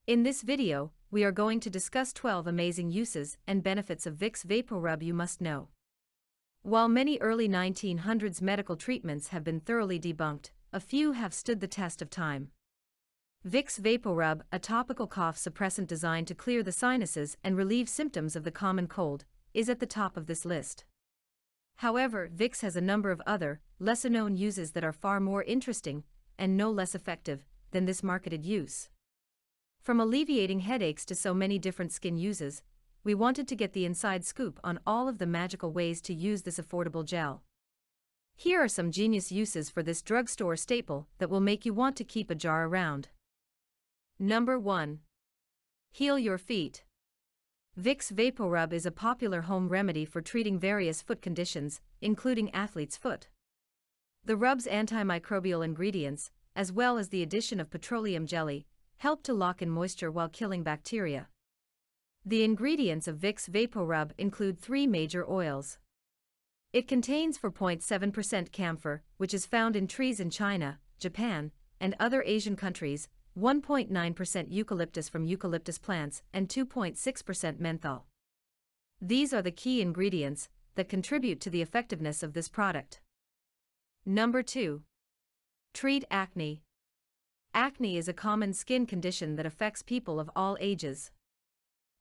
In this video, we are going to discuss 12 amazing uses and benefits of Vicks VapoRub you must know. While many early 1900s medical treatments have been thoroughly debunked, a few have stood the test of time. Vicks VapoRub, a topical cough suppressant designed to clear the sinuses and relieve symptoms of the common cold, is at the top of this list. However, Vicks has a number of other, lesser-known uses that are far more interesting, and no less effective, than this marketed use. From alleviating headaches to so many different skin uses, we wanted to get the inside scoop on all of the magical ways to use this affordable gel. Here are some genius uses for this drugstore staple that will make you want to keep a jar around. Number 1. Heal your feet. Vicks VapoRub is a popular home remedy for treating various foot conditions, including athlete's foot. The rub's antimicrobial ingredients, as well as the addition of petroleum jelly, help to lock in moisture while killing bacteria. The ingredients of Vicks VapoRub include 3 major oils. It contains 4.7% camphor, which is found in trees in China, Japan, and other Asian countries, 1.9% eucalyptus from eucalyptus plants, and 2.6% menthol. These are the key ingredients that contribute to the effectiveness of this product. Number 2. Treat acne. Acne is a common skin condition that affects people of all ages.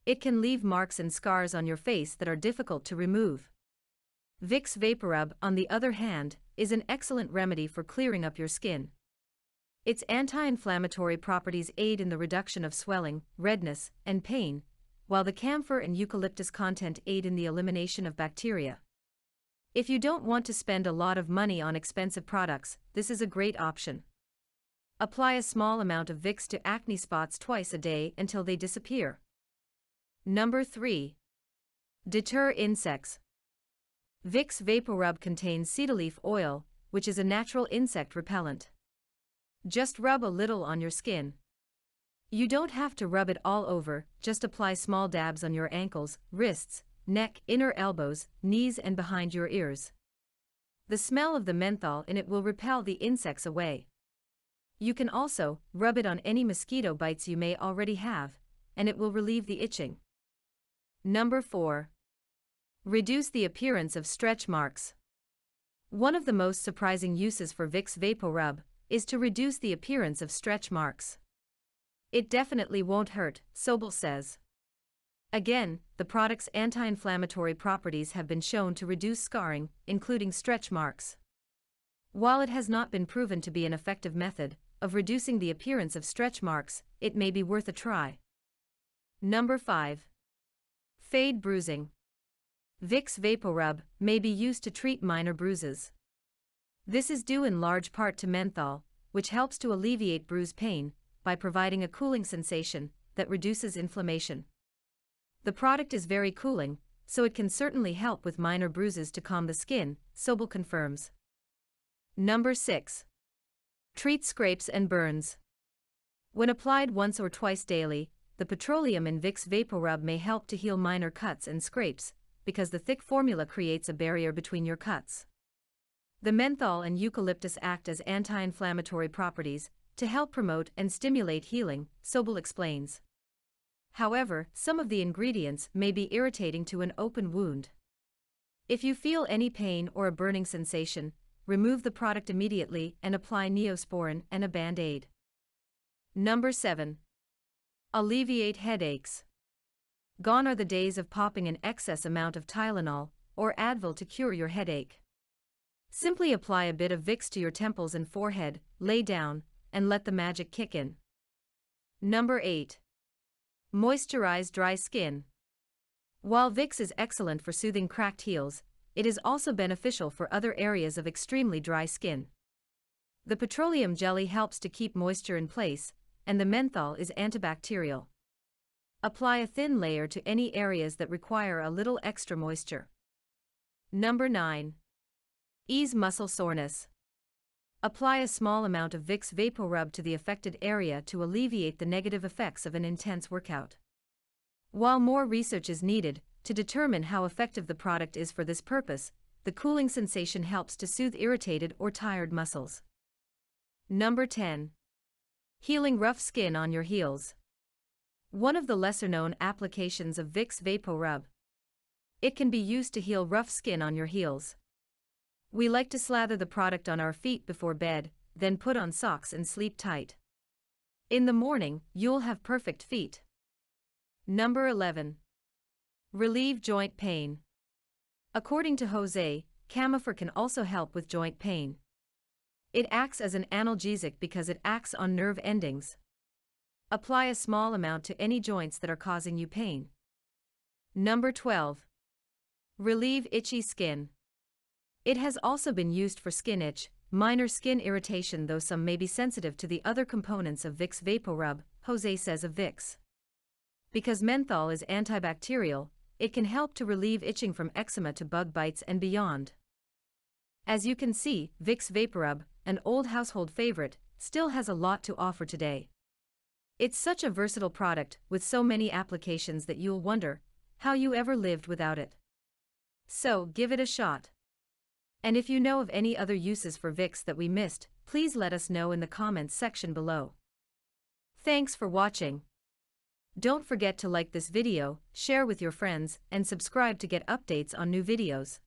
It can leave marks and scars on your face that are difficult to remove. Vicks VapoRub, on the other hand, is an excellent remedy for clearing up your skin. Its anti-inflammatory properties aid in the reduction of swelling, redness, and pain, while the camphor and eucalyptus content aid in the elimination of bacteria. If you don't want to spend a lot of money on expensive products, this is a great option. Apply a small amount of Vicks to acne spots twice a day until they disappear. Number 3. Deter Insects. Vicks VapoRub contains cedar leaf oil, which is a natural insect repellent. Just rub a little on your skin. You don't have to rub it all over, just apply small dabs on your ankles, wrists, neck, inner elbows, knees, and behind your ears. The smell of the menthol in it will repel the insects away. You can also rub it on any mosquito bites you may already have, and it will relieve the itching. Number 4. Reduce the appearance of stretch marks. One of the most surprising uses for Vicks VapoRub is to reduce the appearance of stretch marks. It definitely won't hurt, SAL-Ed says. Again, the product's anti-inflammatory properties have been shown to reduce scarring, including stretch marks. While it has not been proven to be an effective method of reducing the appearance of stretch marks, it may be worth a try. Number 5. Fade bruising. Vicks VapoRub may be used to treat minor bruises. This is due in large part to menthol, which helps to alleviate bruise pain by providing a cooling sensation that reduces inflammation. The product is very cooling, so it can certainly help with minor bruises to calm the skin, SAL-Ed confirms. Number 6. Treat scrapes and burns. When applied once or twice daily, the petroleum in Vicks VapoRub may help to heal minor cuts and scrapes, because the thick formula creates a barrier between your cuts. The menthol and eucalyptus act as anti-inflammatory properties to help promote and stimulate healing, SAL-Ed explains. However, some of the ingredients may be irritating to an open wound. If you feel any pain or a burning sensation, remove the product immediately and apply Neosporin and a Band-Aid. Number 7. Alleviate Headaches. Gone are the days of popping an excess amount of Tylenol or Advil to cure your headache. Simply apply a bit of Vicks to your temples and forehead, lay down, and let the magic kick in. Number 8. Moisturize Dry Skin. While Vicks is excellent for soothing cracked heels, it is also beneficial for other areas of extremely dry skin. The petroleum jelly helps to keep moisture in place, and the menthol is antibacterial. Apply a thin layer to any areas that require a little extra moisture. Number 9. Ease muscle soreness. Apply a small amount of Vicks VapoRub to the affected area to alleviate the negative effects of an intense workout. While more research is needed to determine how effective the product is for this purpose, the cooling sensation helps to soothe irritated or tired muscles. Number 10. Healing rough skin on your heels. One of the lesser-known applications of Vicks VapoRub. It can be used to heal rough skin on your heels. We like to slather the product on our feet before bed, then put on socks and sleep tight. In the morning, you'll have perfect feet. Number 11. Relieve joint pain. According to Jose, camphor can also help with joint pain. It acts as an analgesic because it acts on nerve endings. Apply a small amount to any joints that are causing you pain. Number 12. Relieve itchy skin. It has also been used for skin itch, minor skin irritation, though some may be sensitive to the other components of Vicks VapoRub, Jose says of Vicks. Because menthol is antibacterial, it can help to relieve itching from eczema to bug bites and beyond. As you can see, Vicks VapoRub, an old household favorite, still has a lot to offer today. It's such a versatile product with so many applications that you'll wonder how you ever lived without it. So, give it a shot. And if you know of any other uses for Vicks that we missed, please let us know in the comments section below. Thanks for watching. Don't forget to like this video, share with your friends, and subscribe to get updates on new videos.